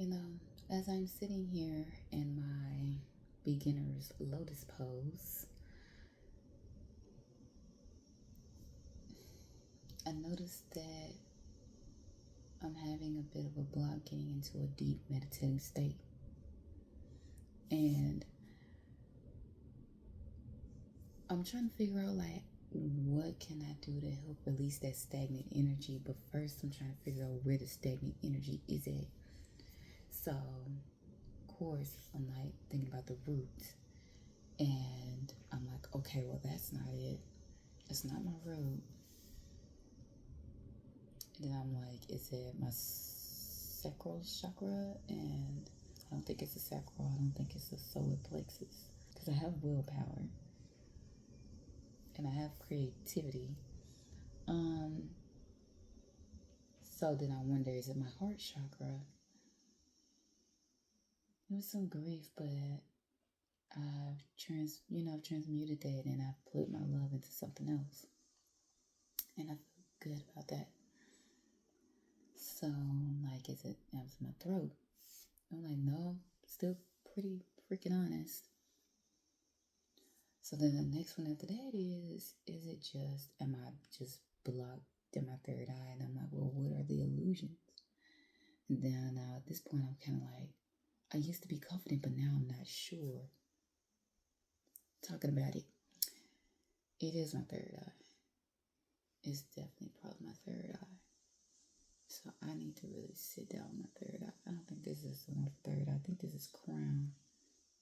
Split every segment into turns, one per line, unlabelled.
You know, as I'm sitting here in my beginner's lotus pose, I noticed that I'm having a bit of a block getting into a deep meditative state. And I'm trying to figure out what can I do to help release that stagnant energy. But first I'm trying to figure out where the stagnant energy is at. So of course I'm like thinking about the root. And I'm like, okay, well that's not it. It's not my root. And then I'm like, is it my sacral chakra? And I don't think it's a sacral. I don't think it's a solar plexus. Because I have willpower. And I have creativity. So then I wonder, is it my heart chakra? It was some grief, but I've transmuted that, and I've put my love into something else. And I feel good about that. So like, is it my throat? I'm like, no, still pretty freaking honest. So then the next one after that is it just, am I just blocked in my third eye? And I'm like, well, what are the illusions? And then now at this point, I'm kind of like, I used to be confident, but now I'm not sure. Talking about it, it is my third eye. It's definitely probably my third eye. So I need to really sit down with my third eye. I don't think this is my third eye. I think this is crown.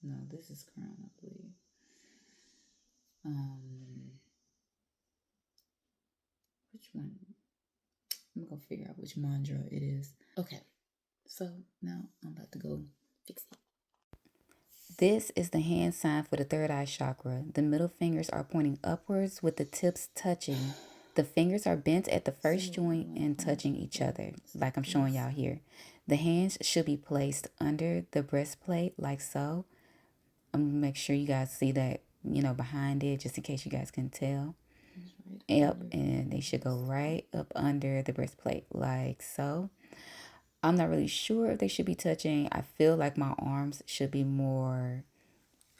No, this is crown, I believe. Which one? I'm gonna figure out which mantra it is. Okay, so now I'm about to go fix it. This is the hand sign for the third eye chakra. The middle fingers are pointing upwards with the tips touching. The fingers are bent at the first joint and touching each other, like I'm showing y'all here. The hands should be placed under the breastplate, like so. I'm gonna make sure you guys see that, behind it, just in case you guys can tell. Yep, and they should go right up under the breastplate, like so. I'm not really sure if they should be touching. I feel like my arms should be more,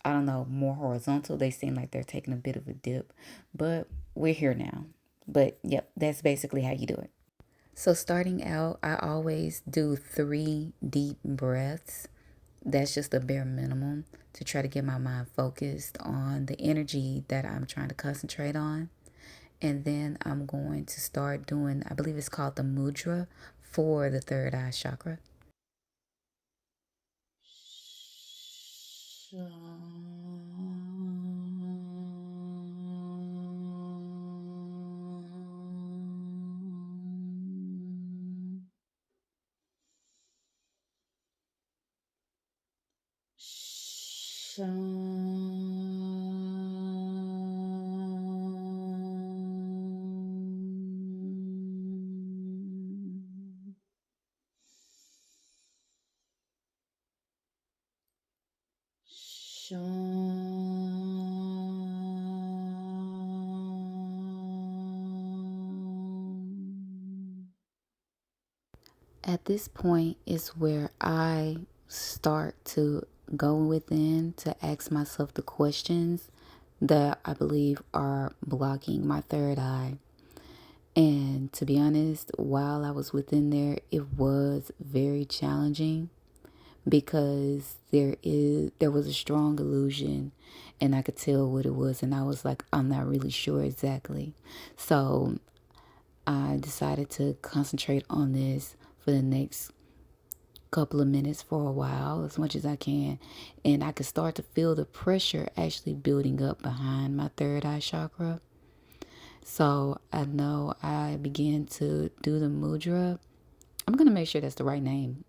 I don't know, more horizontal. They seem like they're taking a bit of a dip, but we're here now. But yep, that's basically how you do it. So starting out, I always do 3 deep breaths. That's just the bare minimum to try to get my mind focused on the energy that I'm trying to concentrate on. And then I'm going to start doing, I believe it's called the mudra for the third eye chakra. At this point is where I start to go within to ask myself the questions that I believe are blocking my third eye. And to be honest, while I was within there, it was very challenging because there was a strong illusion and I could tell what it was, and I was like, I'm not really sure exactly. So I decided to concentrate on this for the next couple of minutes for a while, as much as I can, and I could start to feel the pressure actually building up behind my third eye chakra. So I know I began to do the mudra. I'm gonna make sure that's the right name.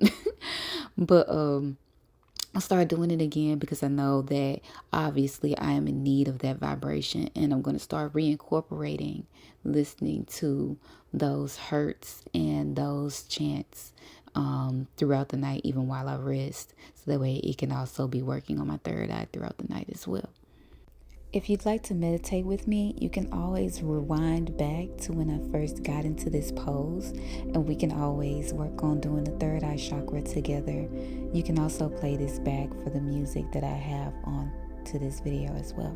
But I started doing it again because I know that obviously I am in need of that vibration, and I'm going to start reincorporating listening to those hurts and those chants throughout the night, even while I rest. So that way it can also be working on my third eye throughout the night as well. If you'd like to meditate with me, you can always rewind back to when I first got into this pose, and we can always work on doing the third eye chakra together. You can also play this back for the music that I have on to this video as well.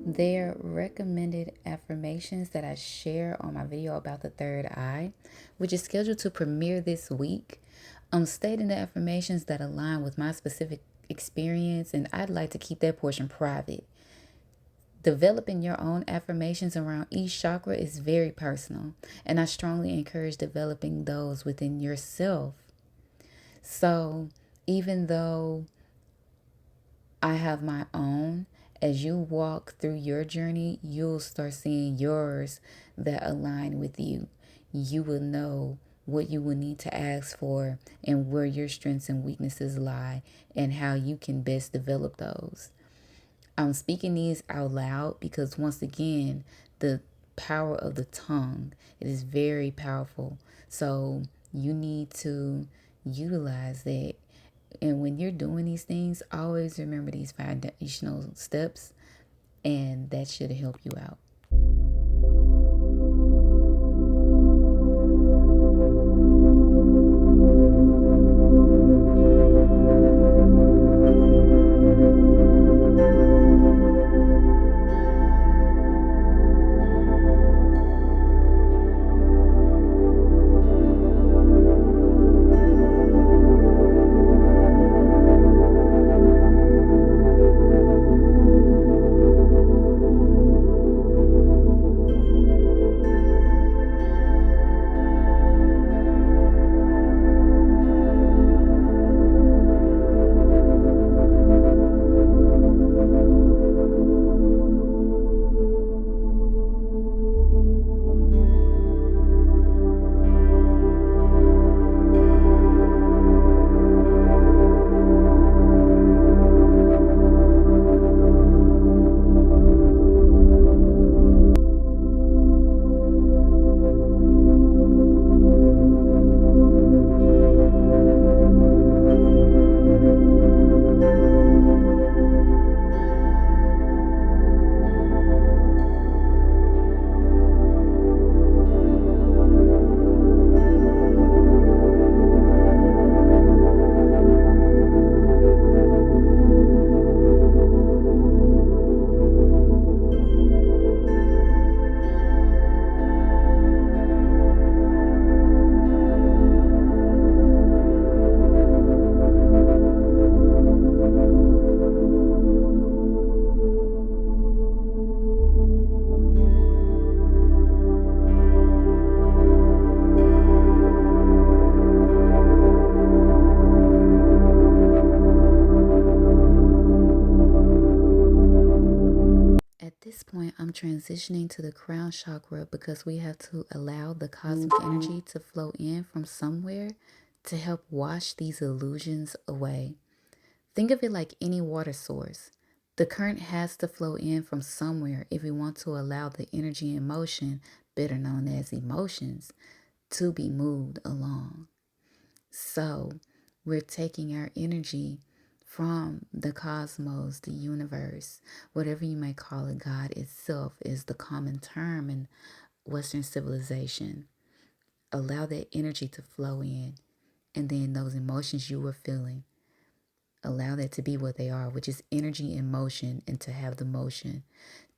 They're recommended affirmations that I share on my video about the third eye, which is scheduled to premiere this week. I'm stating the affirmations that align with my specific experience, and I'd like to keep that portion private. Developing your own affirmations around each chakra is very personal, and I strongly encourage developing those within yourself. So, even though I have my own, as you walk through your journey, you'll start seeing yours that align with you. You will know what you will need to ask for and where your strengths and weaknesses lie and how you can best develop those. I'm speaking these out loud because, once again, the power of the tongue, it is very powerful. So you need to utilize that And when you're doing these things, always remember these foundational steps, and that should help you out. At this point, I'm transitioning to the crown chakra because we have to allow the cosmic energy to flow in from somewhere to help wash these illusions away. Think of it like any water source. The current has to flow in from somewhere if we want to allow the energy and motion, better known as emotions, to be moved along. So we're taking our energy from the cosmos, the universe, whatever you may call it. God itself is the common term in Western civilization. Allow that energy to flow in, and then those emotions you were feeling, allow that to be what they are, which is energy in motion, and to have the motion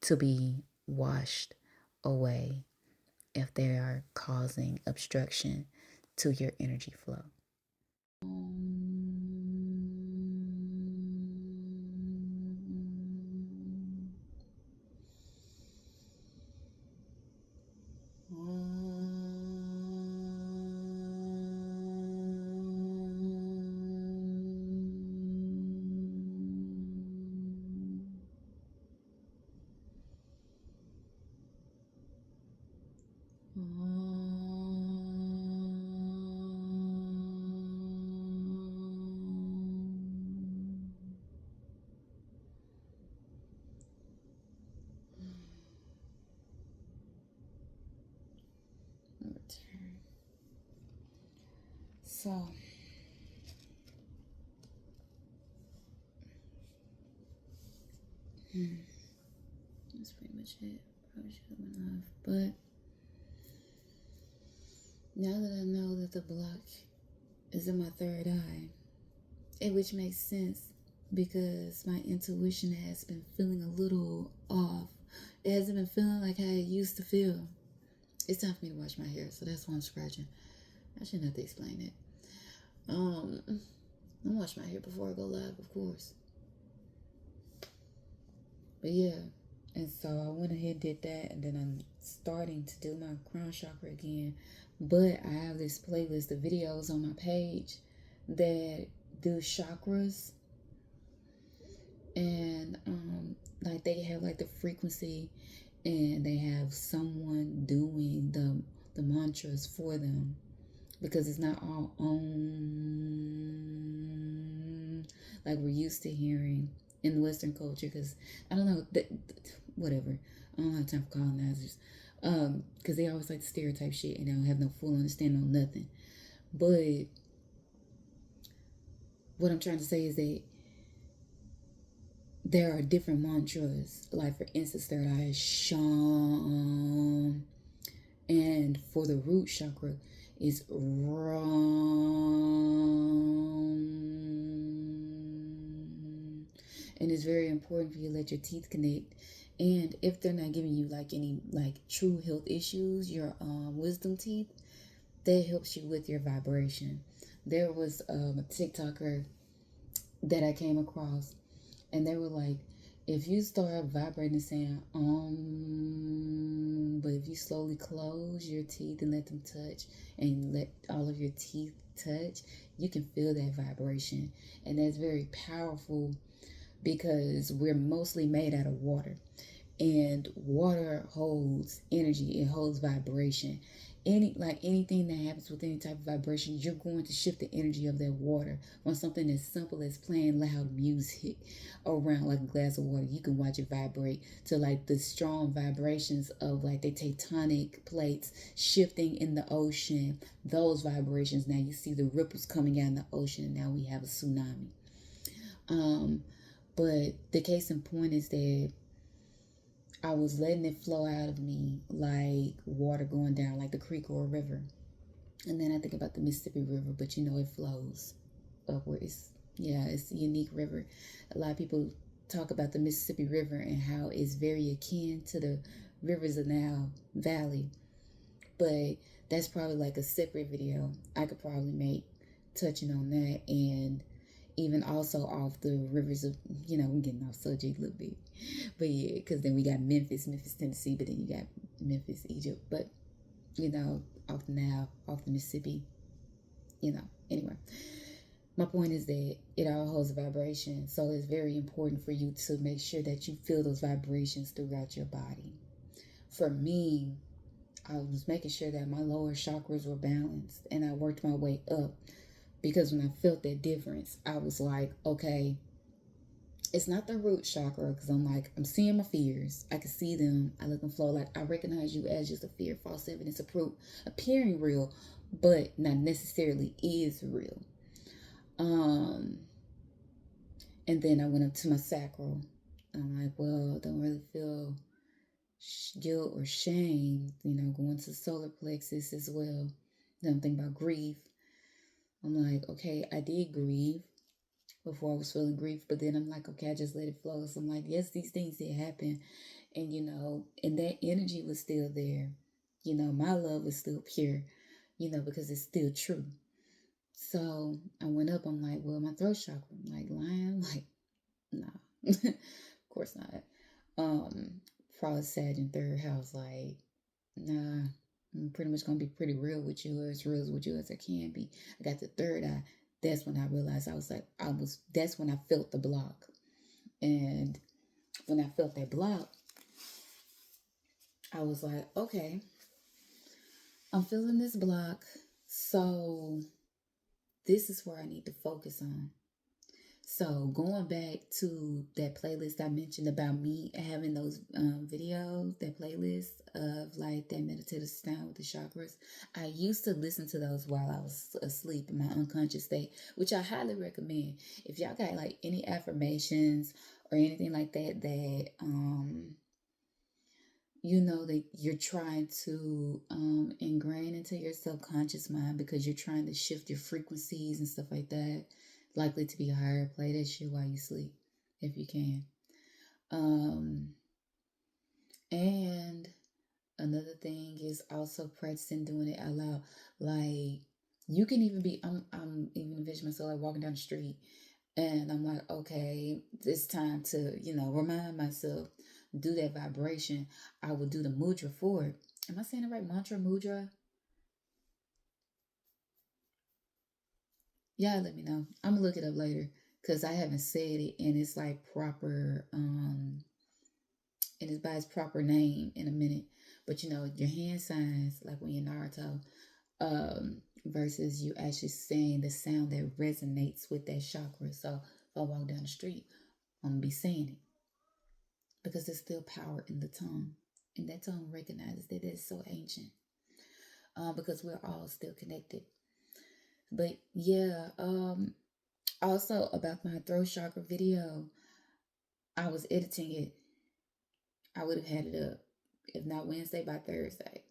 to be washed away if they are causing obstruction to your energy flow. So that's pretty much it. Probably should have went off, but now that I know that the block is in my third eye, which makes sense because my intuition has been feeling a little off. It hasn't been feeling like how it used to feel. It's time for me to wash my hair, so that's why I'm scratching. I shouldn't have to explain it. I'm wash my hair before I go live, of course. But yeah, and so I went ahead and did that, and then I'm starting to do my crown chakra again. But I have this playlist of videos on my page that do chakras, and like they have like the frequency, and they have someone doing the mantras for them, because it's not all like we're used to hearing in the Western culture. Because I don't know, whatever, I don't have time for colonizers, because they always like to stereotype shit and they don't have no full understanding on nothing. But what I'm trying to say is that there are different mantras. Like, for instance, there are Sham, and for the root chakra is Ram. And it's very important for you to let your teeth connect. And if they're not giving you like any like true health issues, your wisdom teeth, that helps you with your vibration. There was a TikToker that I came across, and they were like, if you start vibrating saying but if you slowly close your teeth and let them touch and let all of your teeth touch, you can feel that vibration. And that's very powerful because we're mostly made out of water, and water holds energy, it holds vibration. Anything that happens with any type of vibration, you're going to shift the energy of that water. On something as simple as playing loud music around like a glass of water, you can watch it vibrate to like the strong vibrations of like the tectonic plates shifting in the ocean. Those vibrations, now you see the ripples coming out in the ocean, and now we have a tsunami. But the case in point is that I was letting it flow out of me like water going down like the creek or a river. And then I think about the Mississippi River, but it flows upward. It's a unique river. A lot of people talk about the Mississippi River and how it's very akin to the rivers of Nile Valley. But that's probably like a separate video I could probably make touching on that, and even also off the rivers of, I'm getting off subject a little bit. But yeah, because then we got Memphis, Tennessee, but then you got Memphis, Egypt. But, off the Nile, off the Mississippi, Anyway, my point is that it all holds a vibration. So it's very important for you to make sure that you feel those vibrations throughout your body. For me, I was making sure that my lower chakras were balanced, and I worked my way up. Because when I felt that difference, I was like, okay, it's not the root chakra, because I'm seeing my fears. I can see them. I let them flow. Like, I recognize you as just a fear, false evidence of proof, appearing real, but not necessarily is real. And then I went up to my sacral. I'm like, well, I don't really feel guilt or shame, going to the solar plexus as well. Then I'm thinking about grief. I'm like, okay, I did grieve before I was feeling grief, but then I'm like, okay, I just let it flow. So I'm like, yes, these things did happen, and and that energy was still there. My love was still pure, because it's still true. So I went up. I'm like, well, my throat chakra. I'm like, lying, like, nah, of course not. Probably Saturn third house, like, nah. I'm pretty much gonna be pretty real with you, as real with you as I can be. I got the third eye. That's when I realized that's when I felt the block. And when I felt that block, I was like, okay, I'm feeling this block. So this is where I need to focus on. So going back to that playlist I mentioned about me having those videos, that playlist of like that meditative sound with the chakras, I used to listen to those while I was asleep in my unconscious state, which I highly recommend. If y'all got like any affirmations or anything like that that you're trying to ingrain into your subconscious mind because you're trying to shift your frequencies and stuff like that, likely to be higher, play that shit while you sleep if you can. And another thing is also practicing doing it out loud. Like, you can even be, I'm even envisioning myself like walking down the street, and I'm like, okay, it's time to, remind myself, do that vibration. I will do the mudra for it. Am I saying the right mantra, mudra? Yeah, let me know. I'm gonna look it up later because I haven't said it, and it's like proper, and it's by its proper name in a minute. But your hand signs, like when you're Naruto, versus you actually saying the sound that resonates with that chakra. So if I walk down the street, I'm gonna be saying it because there's still power in the tongue, and that tongue recognizes that it's so ancient. Because we're all still connected. But yeah, Also, about my throat chakra video, I was editing it. I would have had it up, if not Wednesday, by Thursday.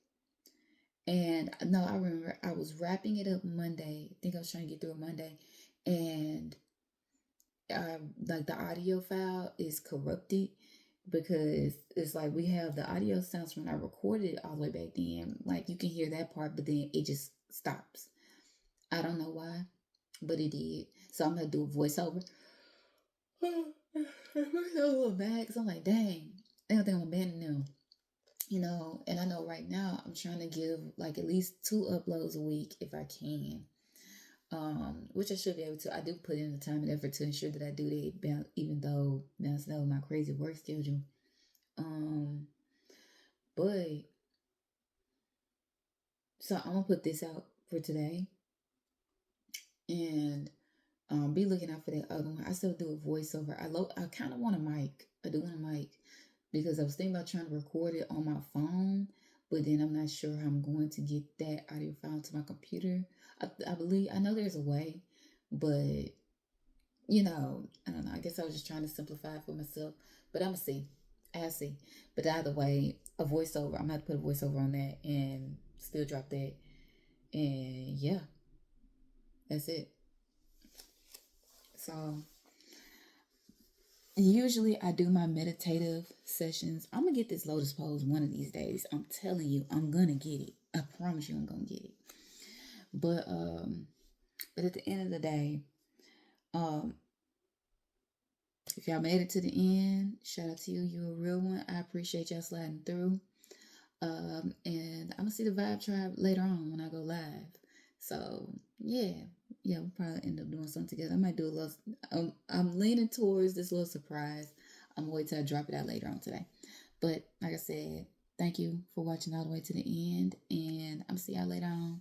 And no, I remember I was wrapping it up Monday. I think I was trying to get through it Monday. And like the audio file is corrupted because it's like we have the audio sounds when I recorded it all the way back then. Like you can hear that part, but then it just stops. I don't know why, but it did. So I'm gonna do a voiceover. I'm a little bad because I'm like, dang, I don't think I'm abandoning them. And I know right now I'm trying to give like at least 2 uploads a week if I can. Which I should be able to. I do put in the time and effort to ensure that I do that, even though that's not my crazy work schedule. But so I'm gonna put this out for today, and be looking out for that other one. I still do a voiceover. I kind of want a mic. I do want a mic because I was thinking about trying to record it on my phone, but then I'm not sure how I'm going to get that audio file to my computer. I know there's a way, but I don't know. I guess I was just trying to simplify it for myself, but I'm gonna see. I'll see. But either way, a voiceover. I'm gonna have to put a voiceover on that and still drop that. And yeah, that's it. So usually I do my meditative sessions. I'm gonna get this lotus pose one of these days. I'm telling you, I'm gonna get it. I promise you, I'm gonna get it. But at the end of the day, um, if y'all made it to the end, shout out to you. You're a real one. I appreciate y'all sliding through. And I'm gonna see the Vibe Tribe later on when I go live. So yeah, we'll probably end up doing something together. I might do a little. I'm leaning towards this little surprise. I'm gonna wait till I drop it out later on today. But like I said, thank you for watching all the way to the end, and I'm see y'all later on.